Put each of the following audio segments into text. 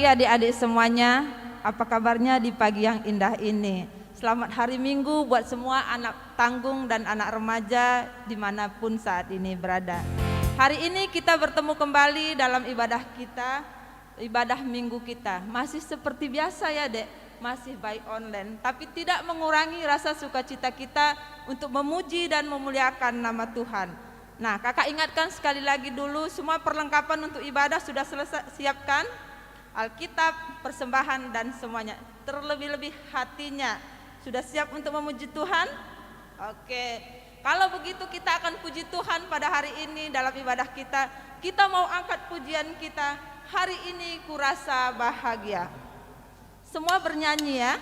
pagi adik-adik semuanya, apa kabarnya di pagi yang indah ini? Selamat hari Minggu buat semua anak tanggung dan anak remaja dimanapun saat ini berada. Hari ini kita bertemu kembali dalam ibadah kita, ibadah minggu kita. Masih seperti biasa ya dek, masih by online, tapi tidak mengurangi rasa sukacita kita untuk memuji dan memuliakan nama Tuhan. Nah, kakak ingatkan sekali lagi dulu, semua perlengkapan untuk ibadah sudah selesai siapkan, Alkitab, persembahan dan semuanya. Terlebih-lebih hatinya sudah siap untuk memuji Tuhan? Oke, kalau begitu kita akan puji Tuhan pada hari ini dalam ibadah kita. Kita mau angkat pujian kita, hari ini kurasa bahagia. Semua bernyanyi ya.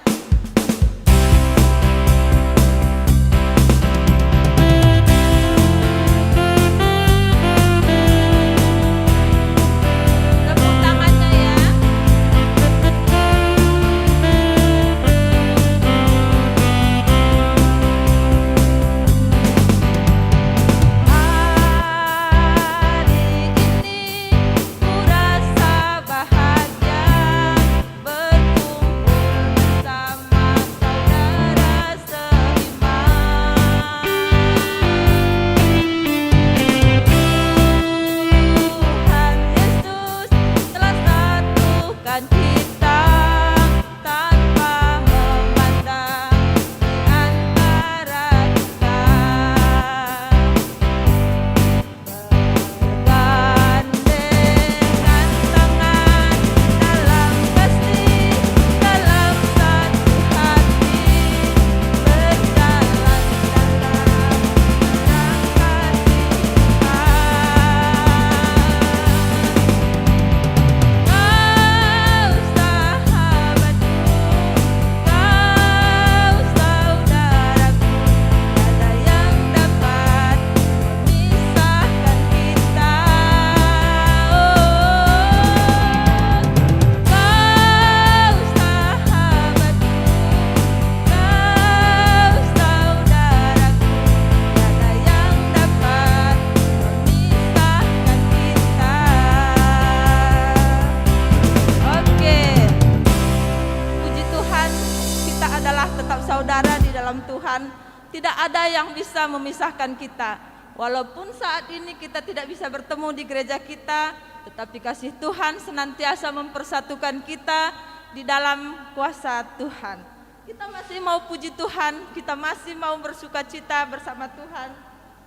Tidak ada yang bisa memisahkan kita. Walaupun saat ini kita tidak bisa bertemu di gereja kita, tetapi kasih Tuhan senantiasa mempersatukan kita di dalam kuasa Tuhan. Kita masih mau puji Tuhan, kita masih mau bersukacita bersama Tuhan.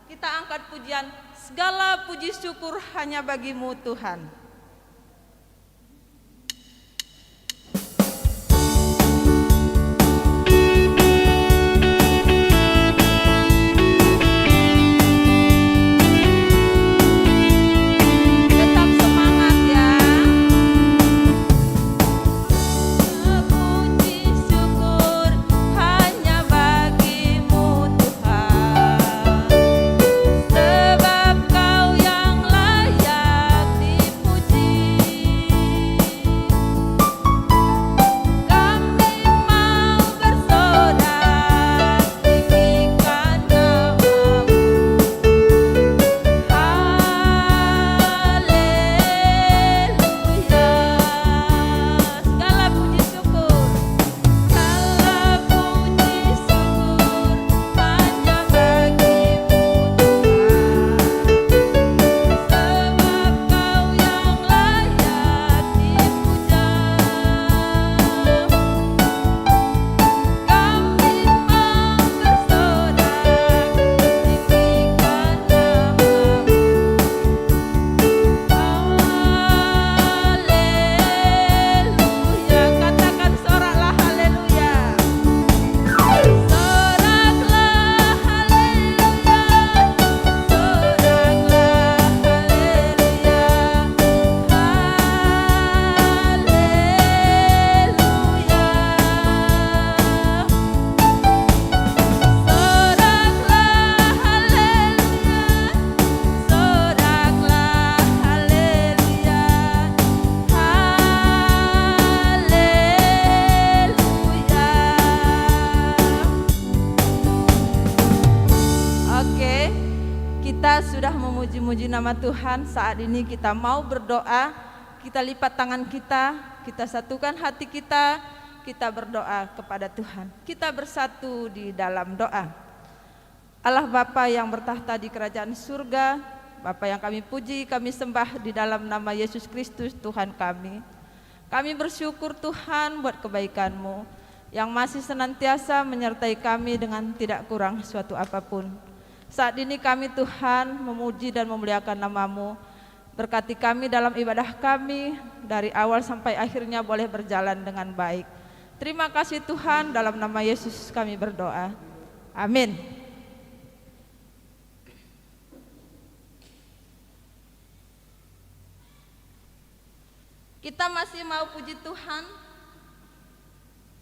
Kita angkat pujian, segala puji syukur hanya bagimu Tuhan. Sudah memuji-muji nama Tuhan, saat ini kita mau berdoa, kita lipat tangan kita satukan hati kita berdoa kepada Tuhan. Kita bersatu di dalam doa. Allah Bapa yang bertahta di kerajaan surga, Bapa yang kami puji, kami sembah di dalam nama Yesus Kristus Tuhan kami. Kami bersyukur Tuhan buat kebaikan-Mu yang masih senantiasa menyertai kami dengan tidak kurang suatu apapun. Saat ini kami Tuhan memuji dan memuliakan nama-Mu. Berkati kami dalam ibadah kami, dari awal sampai akhirnya boleh berjalan dengan baik. Terima kasih Tuhan, dalam nama Yesus kami berdoa. Amin. Kita masih mau puji Tuhan.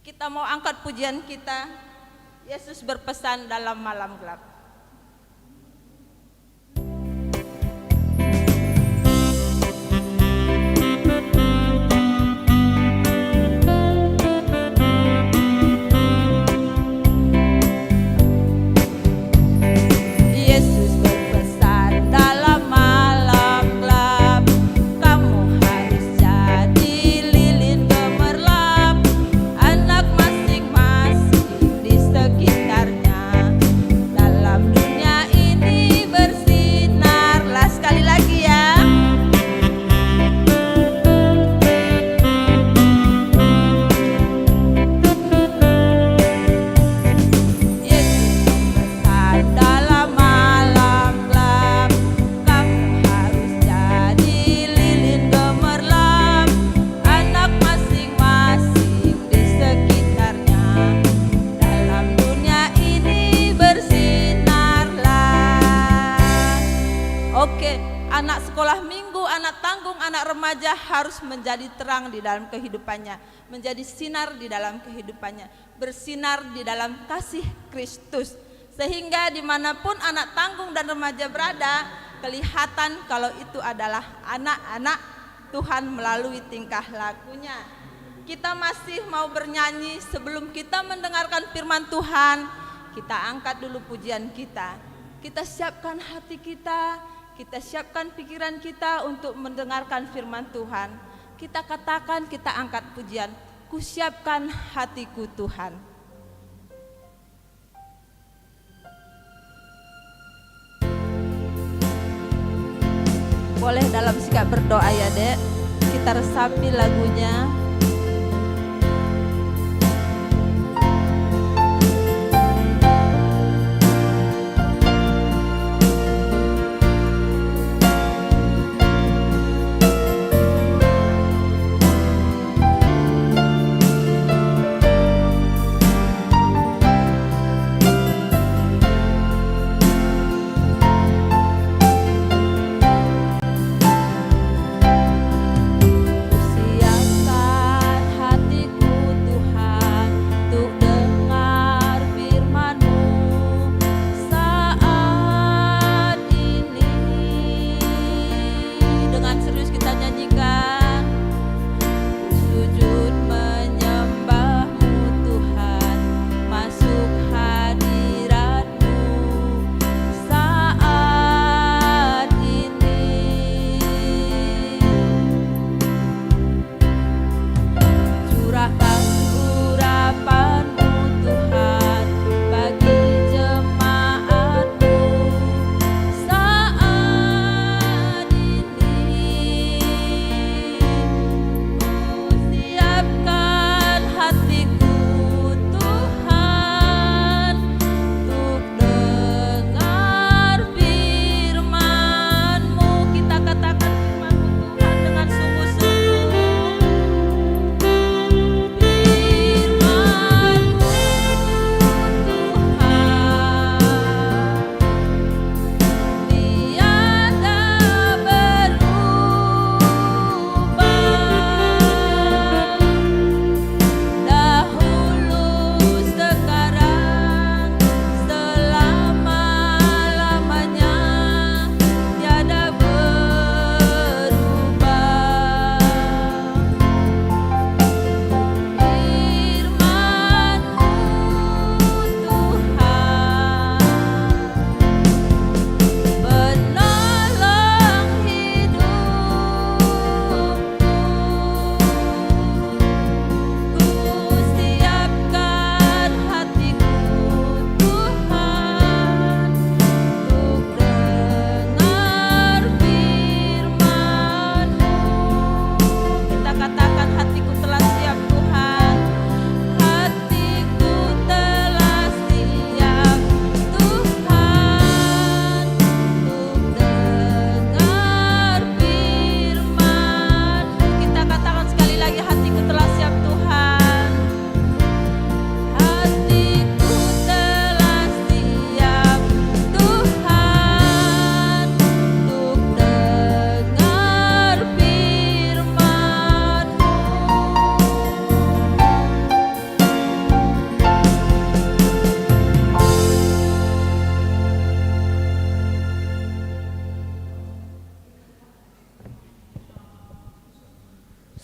Kita mau angkat pujian kita. Yesus berpesan dalam malam gelap. Anak sekolah minggu, anak tanggung, anak remaja harus menjadi terang di dalam kehidupannya, menjadi sinar di dalam kehidupannya, bersinar di dalam kasih Kristus, sehingga dimanapun anak tanggung dan remaja berada, kelihatan kalau itu adalah anak-anak Tuhan melalui tingkah lakunya. Kita masih mau bernyanyi. Sebelum kita mendengarkan firman Tuhan, kita angkat dulu pujian kita. Kita siapkan hati kita siapkan pikiran kita untuk mendengarkan firman Tuhan. Kita katakan, kita angkat pujian, ku siapkan hatiku Tuhan. Boleh dalam sikap berdoa ya Dek. Kita resapi lagunya. Siapkan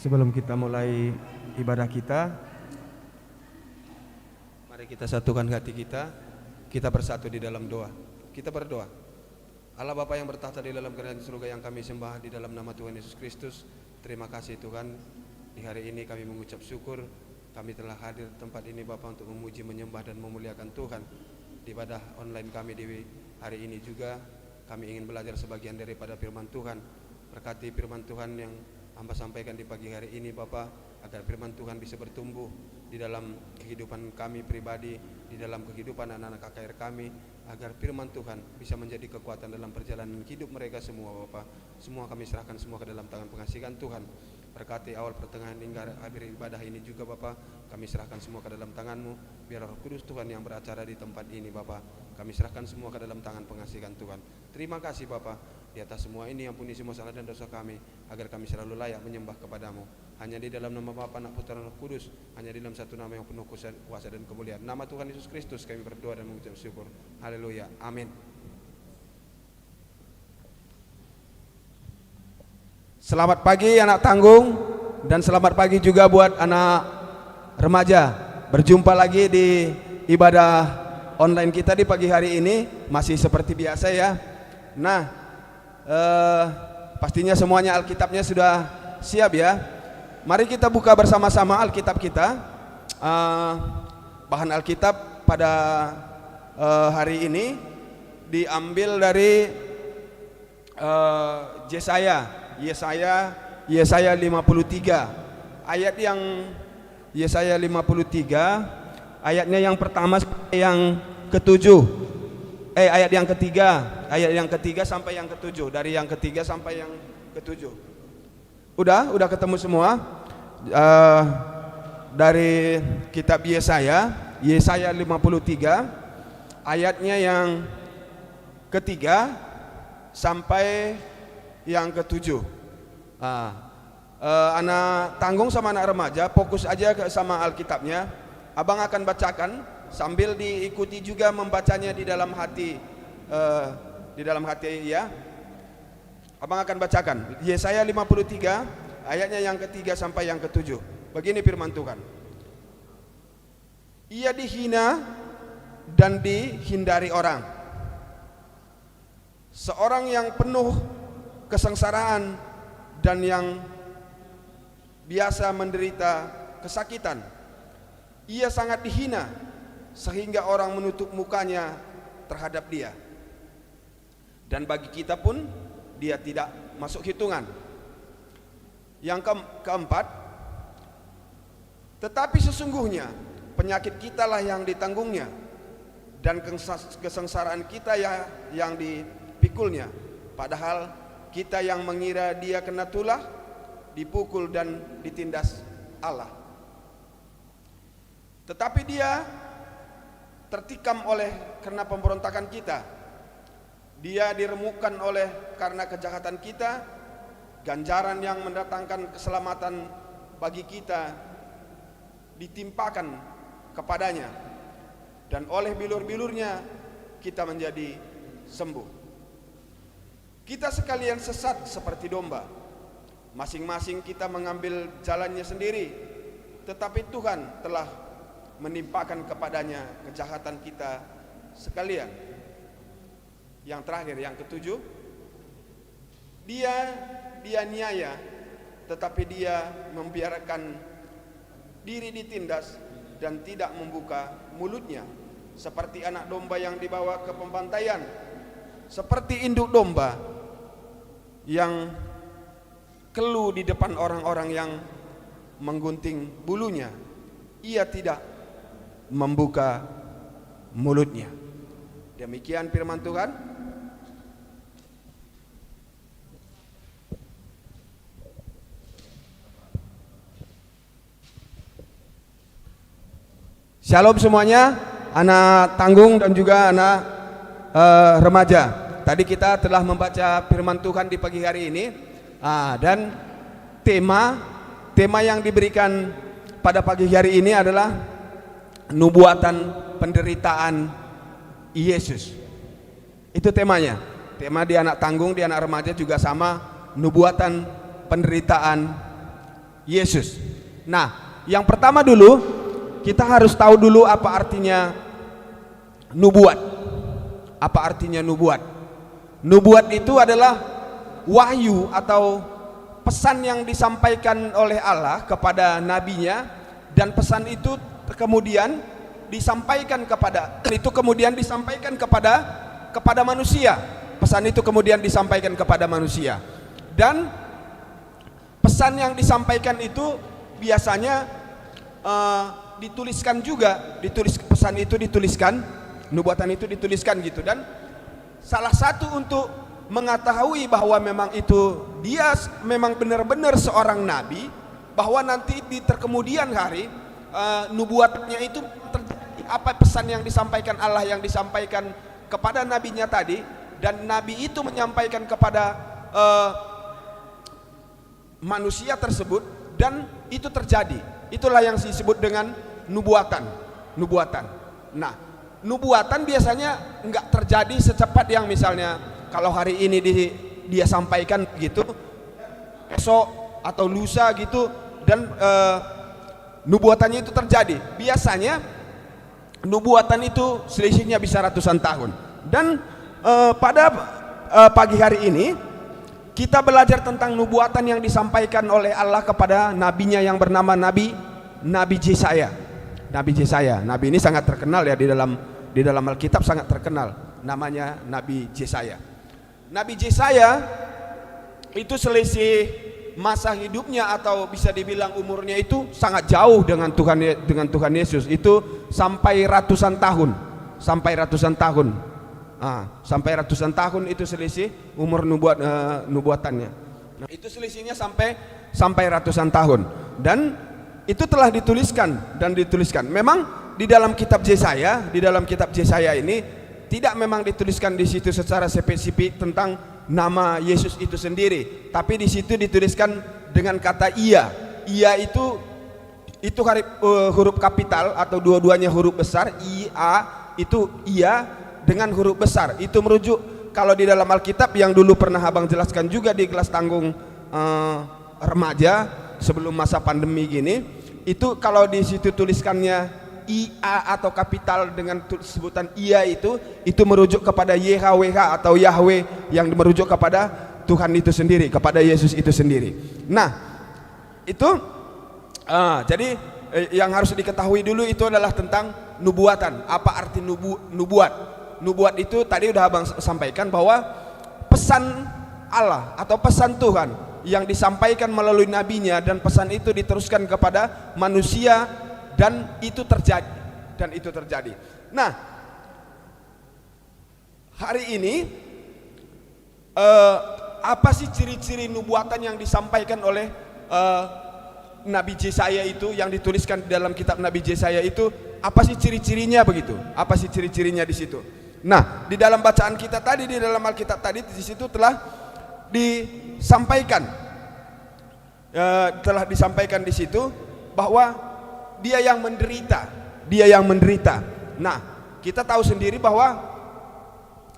Sebelum kita mulai ibadah kita, mari kita satukan hati kita. Kita bersatu di dalam doa. Kita berdoa. Allah Bapa yang bertahta di dalam kerajaan surga yang kami sembah di dalam nama Tuhan Yesus Kristus. Terima kasih Tuhan. Di hari ini kami mengucap syukur. Kami telah hadir di tempat ini Bapa untuk memuji, menyembah dan memuliakan Tuhan. Di ibadah online kami di hari ini juga kami ingin belajar sebagian daripada firman Tuhan. Berkati firman Tuhan yang hamba sampaikan di pagi hari ini Bapa, agar firman Tuhan bisa bertumbuh di dalam kehidupan kami pribadi, di dalam kehidupan anak-anak KKR kami, agar firman Tuhan bisa menjadi kekuatan dalam perjalanan hidup mereka semua Bapa. Semua kami serahkan semua ke dalam tangan pengasihan Tuhan. Berkati awal pertengahan hingga akhir ibadah ini juga Bapa, kami serahkan semua ke dalam tangan-Mu. Biar Roh Kudus Tuhan yang beracara di tempat ini Bapa, kami serahkan semua ke dalam tangan pengasihan Tuhan. Terima kasih Bapa. Di atas semua ini ampuni semua salah dan dosa kami, agar kami selalu layak menyembah kepadamu. Hanya di dalam nama Bapa, Anak, Putra, dan Roh Kudus, hanya di dalam satu nama yang penuh kuasa dan kemuliaan, nama Tuhan Yesus Kristus kami berdoa dan mengucap syukur. Haleluya, amin. Selamat pagi anak tanggung, dan selamat pagi juga buat anak remaja. Berjumpa lagi di ibadah online kita di pagi hari ini, masih seperti biasa ya. Nah, pastinya semuanya Alkitabnya sudah siap ya. Mari kita buka bersama-sama Alkitab kita. Bahan Alkitab pada hari ini diambil dari Yesaya 53. Ayat yang Yesaya 53, ayatnya yang pertama yang ketujuh. Ayat yang ketiga sampai yang ketujuh. Dari yang ketiga sampai yang ketujuh. Udah ketemu semua. Dari kitab Yesaya 53, ayatnya yang ketiga sampai yang ketujuh. Anak tanggung sama anak remaja fokus aja sama Alkitabnya. Abang akan bacakan sambil diikuti juga membacanya di dalam hati, ya. Abang akan bacakan Yesaya 53 ayatnya yang ketiga sampai yang ketujuh. Begini firman Tuhan. Ia dihina dan dihindari orang, seorang yang penuh kesengsaraan dan yang biasa menderita kesakitan. Ia sangat dihina sehingga orang menutup mukanya terhadap dia. Dan bagi kita pun dia tidak masuk hitungan. Yang keempat, tetapi sesungguhnya penyakit kitalah yang ditanggungnya, dan kesengsaraan kita yang dipikulnya. Padahal kita yang mengira dia kena tulah, dipukul dan ditindas Allah. Tetapi dia tertikam karena pemberontakan kita. Dia diremukkan karena kejahatan kita. Ganjaran yang mendatangkan keselamatan bagi kita ditimpakan kepadanya, dan oleh bilur-bilurnya kita menjadi sembuh. Kita sekalian sesat seperti domba, masing-masing kita mengambil jalannya sendiri, tetapi Tuhan telah menimpakan kepadanya kejahatan kita sekalian. Yang terakhir, yang ketujuh, dia dianiaya, tetapi dia membiarkan diri ditindas dan tidak membuka mulutnya, seperti anak domba yang dibawa ke pembantaian, seperti induk domba yang keluh di depan orang-orang yang menggunting bulunya, ia tidak membuka mulutnya. Demikian firman Tuhan. Shalom semuanya, anak tanggung dan juga anak remaja. Tadi kita telah membaca firman Tuhan di pagi hari ini, dan tema yang diberikan pada pagi hari ini adalah nubuatan penderitaan Yesus. Itu temanya. Tema di anak tanggung, di anak remaja juga sama, nubuatan penderitaan Yesus. Nah, yang pertama dulu kita harus tahu dulu apa artinya nubuat. Apa artinya nubuat? Nubuat itu adalah wahyu atau pesan yang disampaikan oleh Allah kepada nabinya, dan pesan itu kemudian disampaikan kepada manusia. Pesan itu kemudian disampaikan kepada manusia. Dan pesan yang disampaikan itu biasanya dituliskan juga, pesan itu dituliskan, nubuatan itu dituliskan gitu. Dan salah satu untuk mengetahui bahwa memang itu dia memang benar-benar seorang nabi, bahwa nanti di kemudian hari nubuatnya itu terjadi, apa pesan yang disampaikan Allah yang disampaikan kepada nabinya tadi, dan nabi itu menyampaikan kepada manusia tersebut, dan itu terjadi. Itulah yang disebut dengan nubuatan. Nah, nubuatan biasanya enggak terjadi secepat yang misalnya kalau hari ini dia sampaikan gitu, esok atau lusa gitu, dan nubuatannya itu terjadi. Biasanya nubuatan itu selisihnya bisa ratusan tahun. Dan pada pagi hari ini kita belajar tentang nubuatan yang disampaikan oleh Allah kepada nabinya yang bernama Nabi Yesaya. Nabi ini sangat terkenal ya di dalam Alkitab, sangat terkenal. Namanya Nabi Yesaya. Nabi Yesaya itu selisih masa hidupnya atau bisa dibilang umurnya itu sangat jauh dengan Tuhan Yesus. Itu sampai ratusan tahun. Sampai ratusan tahun itu selisih umur nubuatannya. Nah, itu selisihnya sampai ratusan tahun. Dan itu telah dituliskan. Memang di dalam kitab Yesaya ini tidak memang dituliskan di situ secara spesifik tentang nama Yesus itu sendiri, tapi di situ dituliskan dengan kata Ia. Ia itu huruf kapital atau dua-duanya huruf besar. Ia itu Ia dengan huruf besar. Itu merujuk kalau di dalam Alkitab yang dulu pernah abang jelaskan juga di kelas tanggung remaja sebelum masa pandemi gini, itu kalau di situ tuliskannya IA atau kapital dengan sebutan Ia itu merujuk kepada YHWH atau Yahweh, yang merujuk kepada Tuhan itu sendiri, kepada Yesus itu sendiri. Nah, itu jadi yang harus diketahui dulu itu adalah tentang nubuatan. Apa arti nubuat? Nubuat itu tadi udah abang sampaikan bahwa pesan Allah atau pesan Tuhan yang disampaikan melalui nabinya, dan pesan itu diteruskan kepada manusia, dan itu terjadi. Nah, hari ini apa sih ciri-ciri nubuatan yang disampaikan oleh Nabi Yesaya itu, yang dituliskan di dalam kitab Nabi Yesaya itu? Apa sih ciri-cirinya begitu? Apa sih ciri-cirinya di situ? Nah, di dalam bacaan kita tadi, di dalam Alkitab tadi, di situ telah disampaikan di situ bahwa dia yang menderita. Nah, kita tahu sendiri bahwa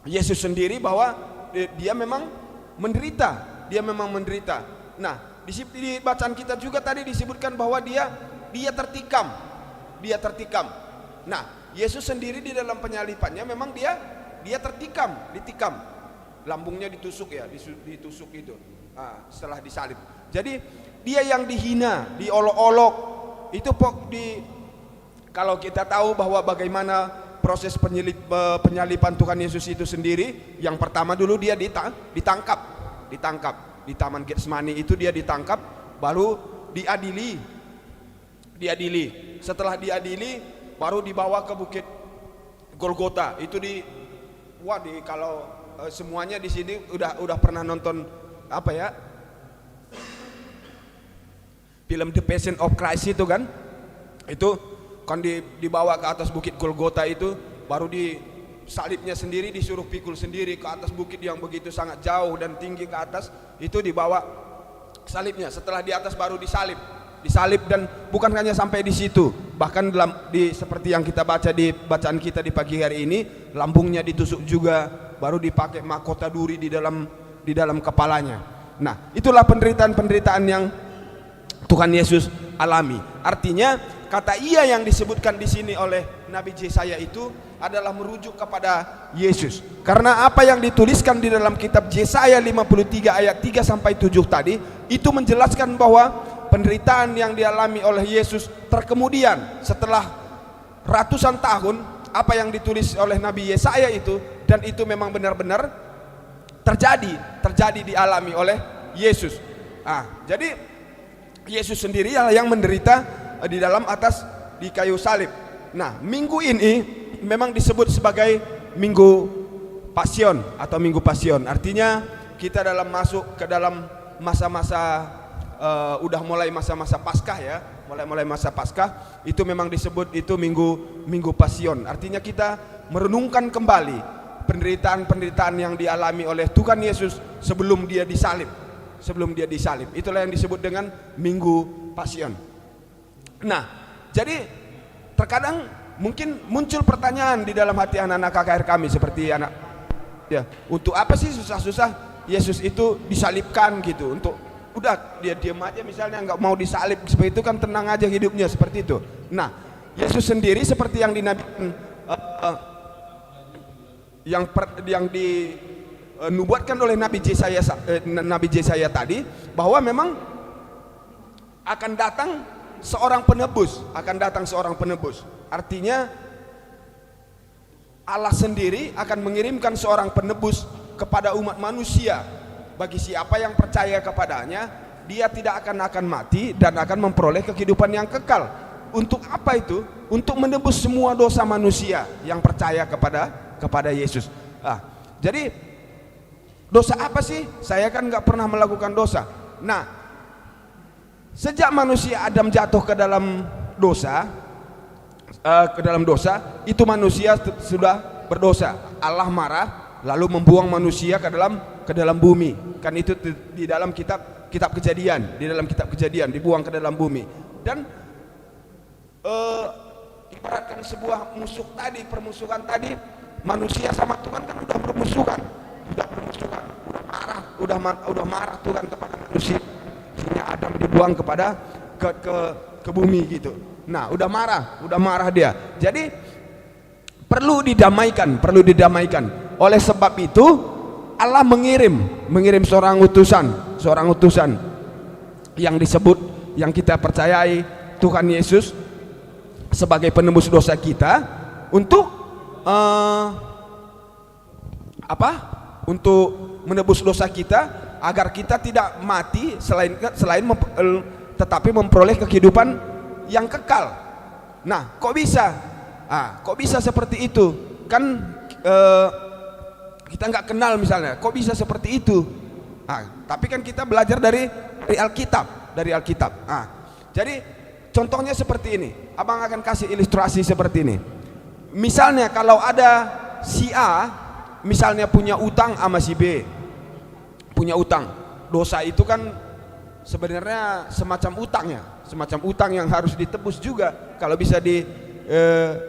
Yesus sendiri bahwa dia memang menderita. Nah, di bacaan kita juga tadi disebutkan bahwa dia tertikam. Nah, Yesus sendiri di dalam penyalipannya memang dia ditikam. Lambungnya ditusuk itu. Setelah disalib. Jadi dia yang dihina, diolok-olok. Itu kalau kita tahu bahwa bagaimana proses penyalipan Tuhan Yesus itu sendiri, yang pertama dulu dia ditangkap di Taman Getsemani itu, dia ditangkap, baru diadili. Setelah diadili, baru dibawa ke Bukit Golgota. Itu kalau semuanya di sini udah pernah nonton apa ya? Film The Passion of Christ itu kan? Itu kan dibawa ke atas Bukit Golgota itu, baru salibnya sendiri disuruh pikul sendiri ke atas bukit yang begitu sangat jauh dan tinggi ke atas, itu dibawa salibnya. Setelah di atas baru disalib, dan bukan hanya sampai di situ, bahkan seperti yang kita baca di bacaan kita di pagi hari ini, lambungnya ditusuk juga, baru dipakai mahkota duri di dalam kepalanya. Nah, itulah penderitaan yang Tuhan Yesus alami. Artinya kata ia yang disebutkan di sini oleh Nabi Yesaya itu adalah merujuk kepada Yesus. Karena apa yang dituliskan di dalam kitab Yesaya 53 ayat 3 sampai 7 tadi itu menjelaskan bahwa penderitaan yang dialami oleh Yesus terkemudian setelah ratusan tahun, apa yang ditulis oleh Nabi Yesaya itu, dan itu memang benar-benar terjadi dialami oleh Yesus. Jadi Yesus sendiri yang menderita di kayu salib. Nah, minggu ini memang disebut sebagai Minggu Pasion atau Minggu Pasion. Artinya kita masuk ke dalam masa-masa udah mulai masa-masa Paskah ya. Mulai masa Paskah itu memang disebut itu Minggu Pasion. Artinya kita merenungkan kembali penderitaan yang dialami oleh Tuhan Yesus sebelum dia disalib. Itulah yang disebut dengan Minggu Pasion. Nah, jadi terkadang mungkin muncul pertanyaan di dalam hati anak-anak KKR kami seperti untuk apa sih susah-susah Yesus itu disalibkan gitu? Untuk udah dia diam aja misalnya, nggak mau disalib seperti itu kan, tenang aja hidupnya seperti itu. Nah, Yesus sendiri seperti yang dinubuatkan oleh Nabi Yesaya tadi, bahwa memang akan datang seorang penebus. Artinya Allah sendiri akan mengirimkan seorang penebus kepada umat manusia. Bagi siapa yang percaya kepadanya, dia tidak akan mati dan akan memperoleh kehidupan yang kekal. Untuk apa itu? Untuk menebus semua dosa manusia yang percaya kepada Yesus. Jadi dosa apa sih? Saya kan nggak pernah melakukan dosa. Nah, sejak manusia Adam jatuh ke dalam dosa, itu manusia sudah berdosa. Allah marah lalu membuang manusia ke dalam bumi. Kan itu di dalam kitab Kejadian, dibuang ke dalam bumi. Dan ibaratkan sebuah permusuhan tadi, manusia sama Tuhan kan udah bermusuhan, udah marah Tuhan kepada manusia. Sehingga Adam dibuang ke bumi gitu. Nah, udah marah dia. Jadi perlu didamaikan. Oleh sebab itu Allah mengirim seorang utusan yang disebut, yang kita percayai Tuhan Yesus sebagai penebus dosa kita untuk untuk menebus dosa kita agar kita tidak mati tetapi memperoleh kehidupan yang kekal. Nah, kok bisa seperti itu? Kan kita nggak kenal misalnya, kok bisa seperti itu? Tapi kan kita belajar dari Alkitab. Jadi contohnya seperti ini. Abang akan kasih ilustrasi seperti ini. Misalnya kalau ada si A, misalnya punya utang sama si B, dosa itu kan sebenarnya semacam utang yang harus ditebus juga. Kalau bisa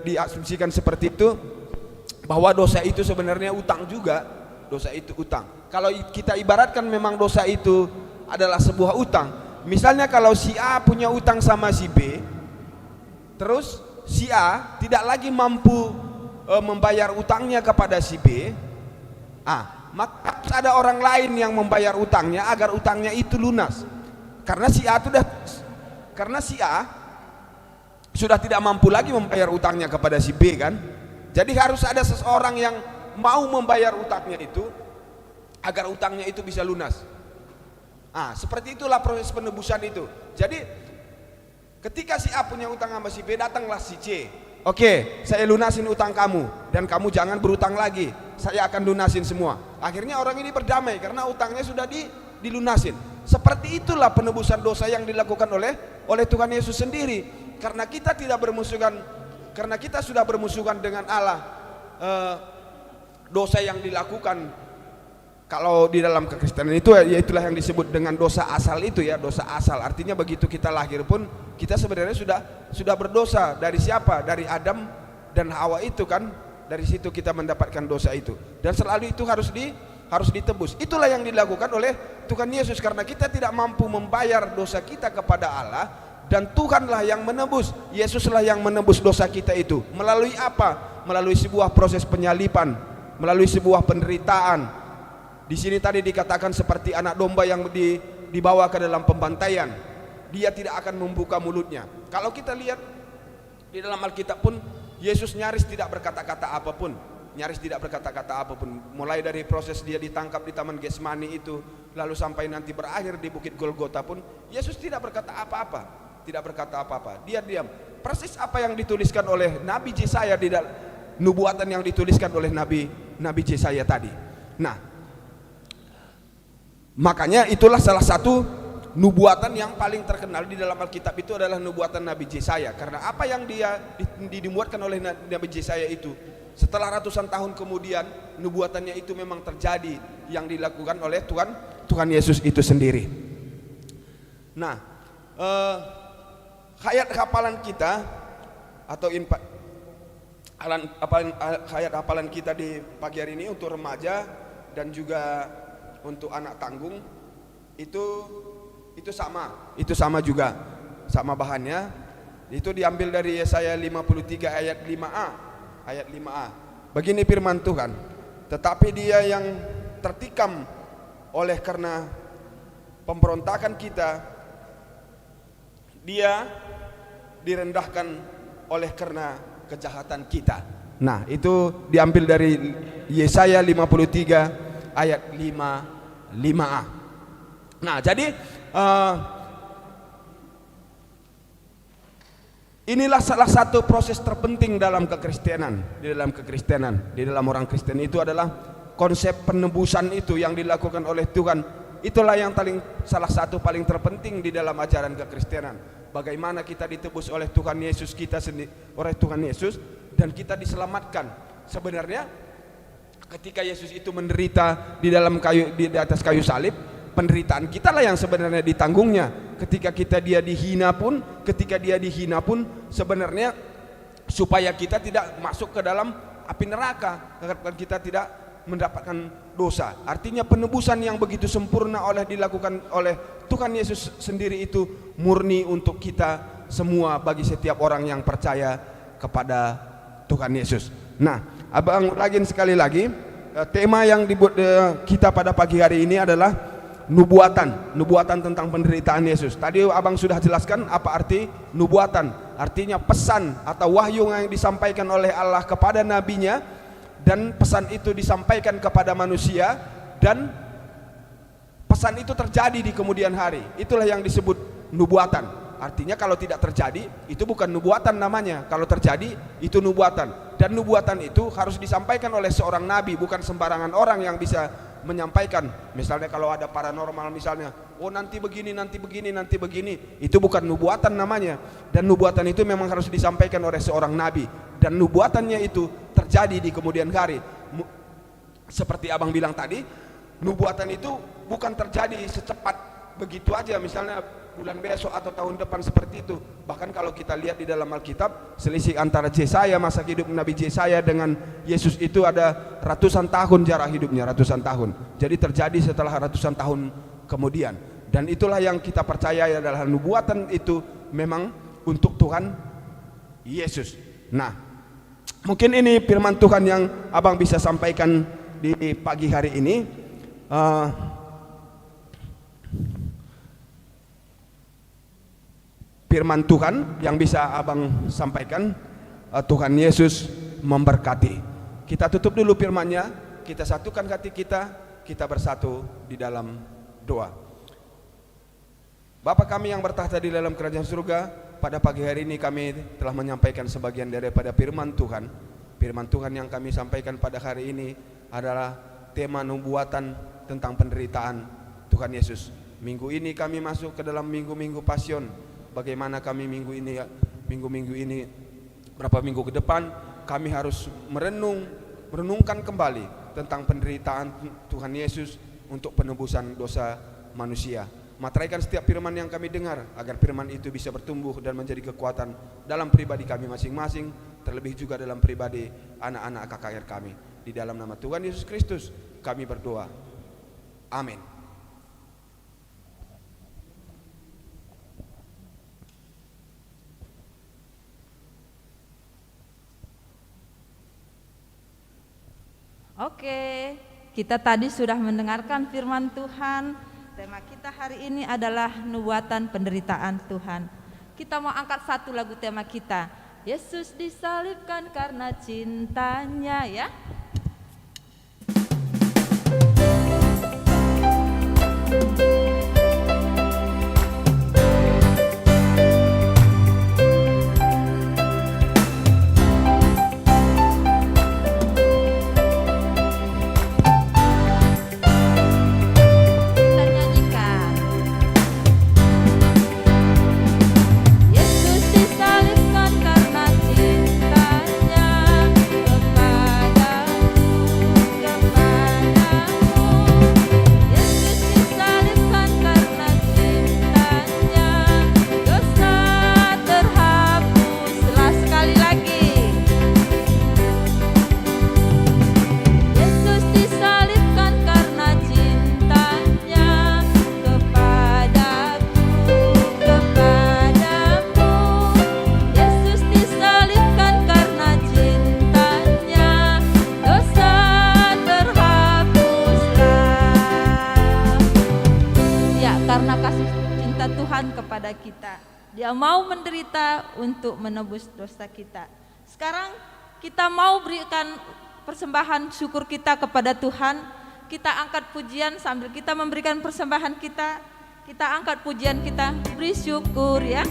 diasumsikan seperti itu, bahwa dosa itu sebenarnya utang juga. Kalau kita ibaratkan memang dosa itu adalah sebuah utang. Misalnya kalau si A punya utang sama si B, terus si A tidak lagi mampu membayar utangnya kepada si B, maka ada orang lain yang membayar utangnya agar utangnya itu lunas. Karena si A sudah tidak mampu lagi membayar utangnya kepada si B kan. Jadi harus ada seseorang yang mau membayar utangnya itu agar utangnya itu bisa lunas. Seperti itulah proses penebusan itu. Jadi ketika si A punya utang sama si B, datanglah si C. Oke, saya lunasin utang kamu dan kamu jangan berutang lagi. Saya akan lunasin semua. Akhirnya orang ini berdamai karena utangnya sudah dilunasin. Seperti itulah penebusan dosa yang dilakukan oleh Tuhan Yesus sendiri. Karena kita sudah bermusuhan dengan Allah, dosa yang dilakukan kalau di dalam kekristenan itu, yaitulah yang disebut dengan dosa asal itu ya, dosa asal. Artinya begitu kita lahir pun kita sebenarnya sudah berdosa. Dari siapa? Dari Adam dan Hawa itu kan. Dari situ kita mendapatkan dosa itu. Dan selalu itu harus harus ditebus. Itulah yang dilakukan oleh Tuhan Yesus, karena kita tidak mampu membayar dosa kita kepada Allah, dan Tuhanlah yang menebus. Yesuslah yang menebus dosa kita itu. Melalui apa? Melalui sebuah proses penyaliban, melalui sebuah penderitaan. Di sini tadi dikatakan seperti anak domba yang dibawa ke dalam pembantaian. Dia tidak akan membuka mulutnya. Kalau kita lihat di dalam Alkitab pun, Yesus nyaris tidak berkata-kata apapun. Nyaris tidak berkata-kata apapun. Mulai dari proses dia ditangkap di Taman Getsemani itu, lalu sampai nanti berakhir di Bukit Golgota pun, Yesus tidak berkata apa-apa. Tidak berkata apa-apa. Dia diam. Persis apa yang dituliskan oleh Nabi Yesaya di dalam nubuatan yang dituliskan oleh Nabi Yesaya tadi. Nah, makanya itulah salah satu nubuatan yang paling terkenal di dalam Alkitab itu adalah nubuatan Nabi Yesaya. Karena apa yang dia dibuatkan oleh Nabi Yesaya itu, setelah ratusan tahun kemudian nubuatannya itu memang terjadi, yang dilakukan oleh Tuhan Yesus itu sendiri. Nah, hayat hafalan kita atau hayat hafalan kita di pagi hari ini untuk remaja dan juga untuk anak tanggung itu sama juga, sama bahannya. Itu diambil dari Yesaya 53 ayat 5a. Begini firman Tuhan, tetapi dia yang tertikam oleh karena pemberontakan kita, dia direndahkan oleh karena kejahatan kita. Nah, itu diambil dari Yesaya 53 ayat 5a. Nah, jadi inilah salah satu proses terpenting dalam kekristenan. Di dalam orang Kristen itu adalah konsep penebusan itu yang dilakukan oleh Tuhan. Itulah yang salah satu paling terpenting di dalam ajaran kekristenan. Bagaimana kita ditebus oleh Tuhan Yesus dan kita diselamatkan. Sebenarnya ketika Yesus itu menderita di atas kayu salib, penderitaan kita lah yang sebenarnya ditanggungnya. Ketika dia dihina pun sebenarnya supaya kita tidak masuk ke dalam api neraka, agar kita tidak mendapatkan dosa. Artinya penebusan yang begitu sempurna dilakukan oleh Tuhan Yesus sendiri itu murni untuk kita semua, bagi setiap orang yang percaya kepada Tuhan Yesus. Nah, abang ulangin sekali lagi, tema yang dibuat kita pada pagi hari ini adalah nubuatan tentang penderitaan Yesus. Tadi abang sudah jelaskan apa arti nubuatan. Artinya pesan atau wahyu yang disampaikan oleh Allah kepada nabinya, dan pesan itu disampaikan kepada manusia, dan pesan itu terjadi di kemudian hari. Itulah yang disebut nubuatan. Artinya kalau tidak terjadi, itu bukan nubuatan namanya. Kalau terjadi, itu nubuatan. Dan nubuatan itu harus disampaikan oleh seorang nabi, bukan sembarangan orang yang bisa menyampaikan. Misalnya kalau ada paranormal misalnya, oh nanti begini, itu bukan nubuatan namanya. Dan nubuatan itu memang harus disampaikan oleh seorang nabi, dan nubuatannya itu terjadi di kemudian hari. Seperti abang bilang tadi, nubuatan itu bukan terjadi secepat begitu aja, misalnya bulan besok atau tahun depan seperti itu. Bahkan kalau kita lihat di dalam Alkitab, selisih antara Yesaya, masa hidup Nabi Yesaya dengan Yesus itu ada ratusan tahun jarak hidupnya, ratusan tahun. Jadi terjadi setelah ratusan tahun kemudian. Dan itulah yang kita percaya adalah nubuatan itu memang untuk Tuhan Yesus. Nah, mungkin ini firman Tuhan yang abang bisa sampaikan di pagi hari ini. Firman Tuhan yang bisa abang sampaikan. Tuhan Yesus memberkati. Kita tutup dulu firman-Nya, kita satukan hati kita bersatu di dalam doa. Bapa kami yang bertahta di dalam kerajaan surga, pada pagi hari ini kami telah menyampaikan sebagian daripada firman Tuhan. Firman Tuhan yang kami sampaikan pada hari ini adalah tema nubuatan tentang penderitaan Tuhan Yesus. Minggu ini kami masuk ke dalam minggu-minggu Pasion. Bagaimana kami minggu ini, berapa minggu ke depan kami harus merenungkan kembali tentang penderitaan Tuhan Yesus untuk penebusan dosa manusia. Materaikan setiap firman yang kami dengar, agar firman itu bisa bertumbuh dan menjadi kekuatan dalam pribadi kami masing-masing, terlebih juga dalam pribadi anak-anak KKR kami. Di dalam nama Tuhan Yesus Kristus kami berdoa. Amin. Oke, kita tadi sudah mendengarkan firman Tuhan. Tema kita hari ini adalah nubuatan penderitaan Tuhan. Kita mau angkat satu lagu tema kita, Yesus disalibkan karena cintanya, ya. Yesus disalibkan karena cintanya kepada kita. Dia mau menderita untuk menebus dosa kita. Sekarang kita mau berikan persembahan syukur kita kepada Tuhan. Kita angkat pujian sambil kita memberikan persembahan kita. Kita angkat pujian kita, beri syukur ya.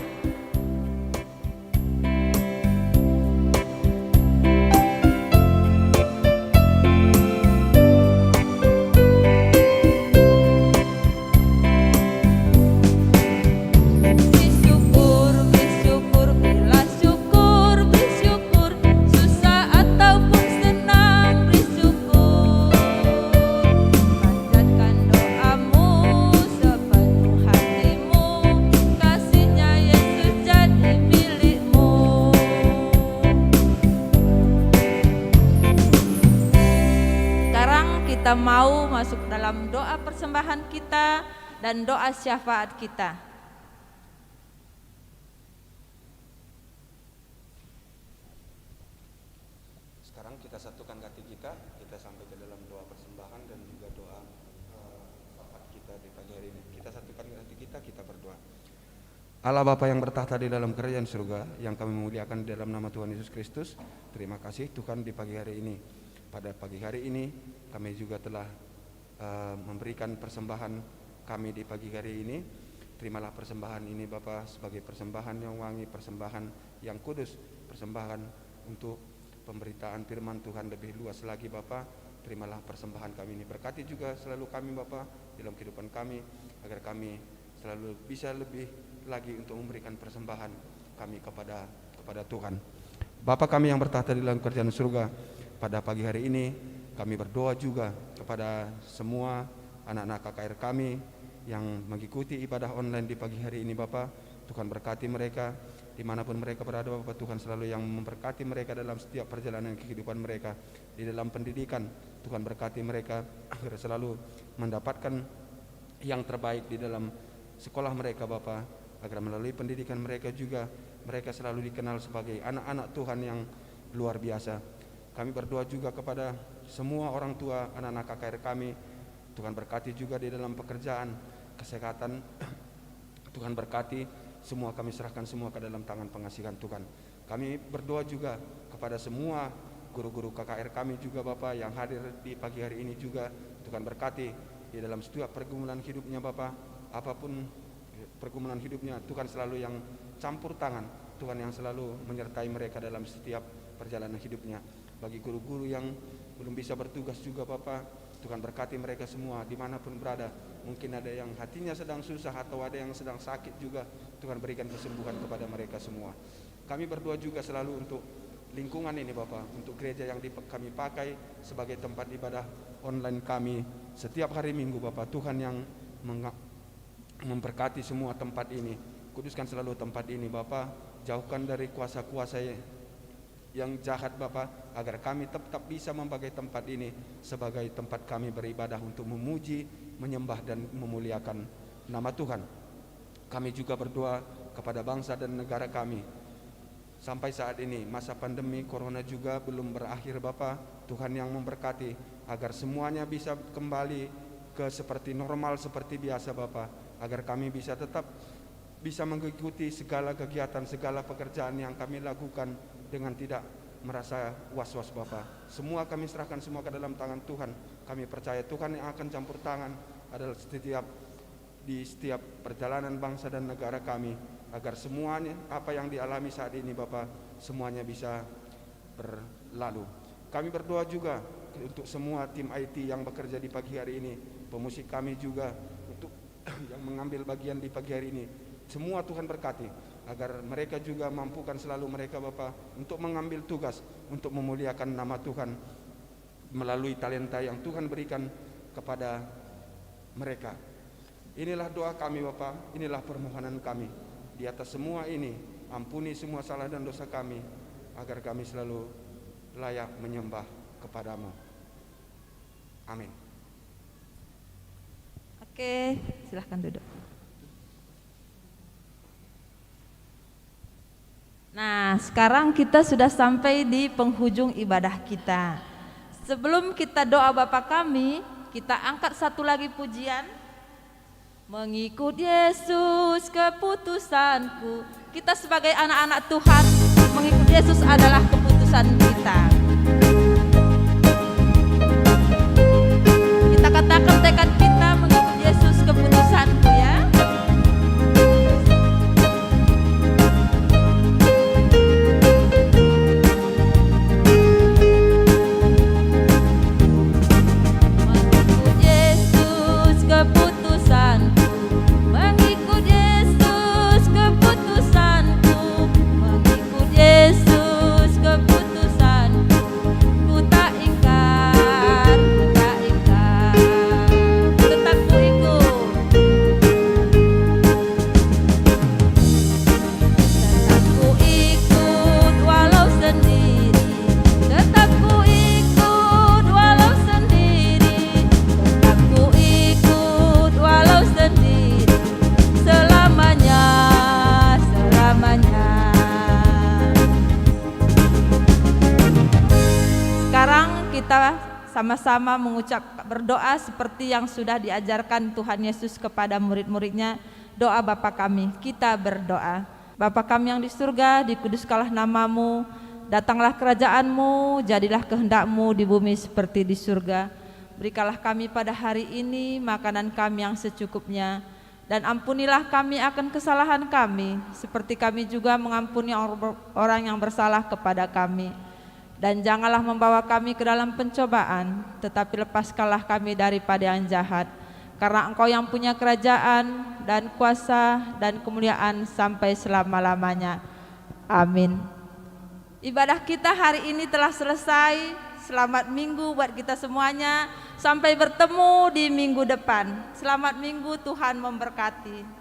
Kita mau masuk dalam doa persembahan kita dan doa syafaat kita. Sekarang kita satukan hati kita sampai ke dalam doa persembahan dan juga doa syafaat kita di pagi hari ini. Kita satukan hati kita berdoa. Allah Bapa yang bertahta di dalam kerajaan surga, yang kami memuliakan di dalam nama Tuhan Yesus Kristus, terima kasih Tuhan di pagi hari ini. Pada pagi hari ini kami juga telah memberikan persembahan kami di pagi hari ini. Terimalah persembahan ini Bapa sebagai persembahan yang wangi, persembahan yang kudus, persembahan untuk pemberitaan firman Tuhan lebih luas lagi Bapa. Terimalah persembahan kami ini. Berkati juga selalu kami Bapa dalam kehidupan kami, agar kami selalu bisa lebih lagi untuk memberikan persembahan kami kepada Tuhan. Bapa kami yang bertahta di dalam kerajaan surga, pada pagi hari ini kami berdoa juga kepada semua anak-anak KKR kami yang mengikuti ibadah online di pagi hari ini Bapa. Tuhan berkati mereka dimanapun mereka berada Bapa. Tuhan selalu yang memberkati mereka dalam setiap perjalanan kehidupan mereka. Di dalam pendidikan Tuhan berkati mereka agar selalu mendapatkan yang terbaik di dalam sekolah mereka Bapa. Agar melalui pendidikan mereka juga mereka selalu dikenal sebagai anak-anak Tuhan yang luar biasa. Kami berdoa juga kepada semua orang tua anak-anak KKR kami. Tuhan berkati juga di dalam pekerjaan, kesehatan. Tuhan berkati semua, kami serahkan semua ke dalam tangan pengasihan Tuhan. Kami berdoa juga kepada semua guru-guru KKR kami juga Bapak yang hadir di pagi hari ini juga. Tuhan berkati di dalam setiap pergumulan hidupnya Bapak. Apapun pergumulan hidupnya, Tuhan selalu yang campur tangan. Tuhan yang selalu menyertai mereka dalam setiap perjalanan hidupnya. Bagi guru-guru yang belum bisa bertugas juga Bapak, Tuhan berkati mereka semua dimanapun berada. Mungkin ada yang hatinya sedang susah atau ada yang sedang sakit juga, Tuhan berikan kesembuhan kepada mereka semua. Kami berdoa juga selalu untuk lingkungan ini Bapak, untuk gereja yang kami pakai sebagai tempat ibadah online kami setiap hari Minggu Bapak. Tuhan yang memberkati semua tempat ini. Kuduskan selalu tempat ini Bapak, jauhkan dari kuasa-kuasa yang jahat Bapa, agar kami tetap bisa memakai tempat ini sebagai tempat kami beribadah untuk memuji, menyembah dan memuliakan nama Tuhan. Kami juga berdoa kepada bangsa dan negara kami. Sampai saat ini masa pandemi corona juga belum berakhir Bapa. Tuhan yang memberkati agar semuanya bisa kembali ke seperti normal, seperti biasa Bapa, agar kami bisa tetap bisa mengikuti segala kegiatan, segala pekerjaan yang kami lakukan dengan tidak merasa was-was Bapa. Semua kami serahkan semua ke dalam tangan Tuhan. Kami percaya Tuhan yang akan campur tangan adalah di setiap perjalanan bangsa dan negara kami, agar semuanya apa yang dialami saat ini Bapa, semuanya bisa berlalu. Kami berdoa juga untuk semua tim IT yang bekerja di pagi hari ini, pemusik kami juga untuk yang mengambil bagian di pagi hari ini. Semua Tuhan berkati, agar mereka juga mampukan selalu mereka Bapa untuk mengambil tugas untuk memuliakan nama Tuhan melalui talenta yang Tuhan berikan kepada mereka. Inilah doa kami Bapa, inilah permohonan kami. Di atas semua ini, ampuni semua salah dan dosa kami, agar kami selalu layak menyembah kepadamu. Amin. Oke, silahkan duduk. Nah, sekarang kita sudah sampai di penghujung ibadah kita. Sebelum kita doa Bapa kami, kita angkat satu lagi pujian. Mengikut Yesus keputusanku. Kita sebagai anak-anak Tuhan, mengikut Yesus adalah keputusan kita. Kita katakan tekad kita, mengikut Yesus keputusanku ya. Mengikut Yesus keputusanku. Mengikut Yesus keputusanku. Mengikut Yesus keputusanku. Ku tak ingkar, ku tak ingkar, tetap ku ikut. Tetap ku ikut walau sendiri. Tetap ku ikut walau sendiri. Tetap ku ikut walau sendiri. Selamanya, selamanya. Sekarang kita sama-sama mengucap berdoa seperti yang sudah diajarkan Tuhan Yesus kepada murid-muridnya. Doa Bapa kami, kita berdoa. Bapa kami yang di surga, dikuduskanlah namamu, datanglah kerajaanmu, jadilah kehendakmu di bumi seperti di surga. Berikanlah kami pada hari ini makanan kami yang secukupnya, dan ampunilah kami akan kesalahan kami, seperti kami juga mengampuni orang yang bersalah kepada kami. Dan janganlah membawa kami ke dalam pencobaan, tetapi lepaskanlah kami daripada yang jahat. Karena Engkau yang punya kerajaan dan kuasa dan kemuliaan sampai selama-lamanya. Amin. Ibadah kita hari ini telah selesai. Selamat minggu buat kita semuanya. Sampai bertemu di minggu depan. Selamat minggu, Tuhan memberkati.